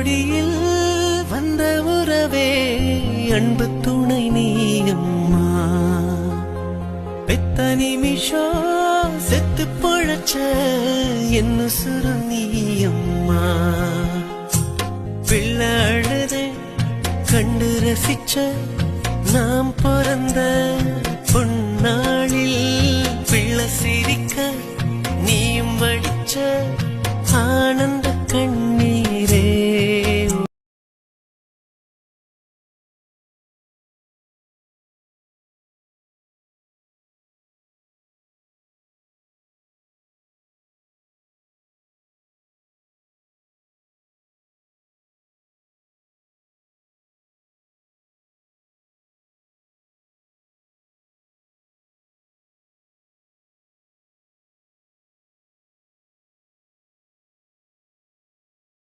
நொடியில் வந்த உறவே அன்பு துணை நீயம்மா. பெத்த நிமிஷம் செத்து பொழச்ச என்ன சுரு நீயம்மா. பிள்ளை அழுதே கண்டு ரசிச்ச நாம் பிறந்த பொன்னாளில் பிள்ளை சிரிக்க நீயும் வடிச்ச ஆனந்த கண்ணீர்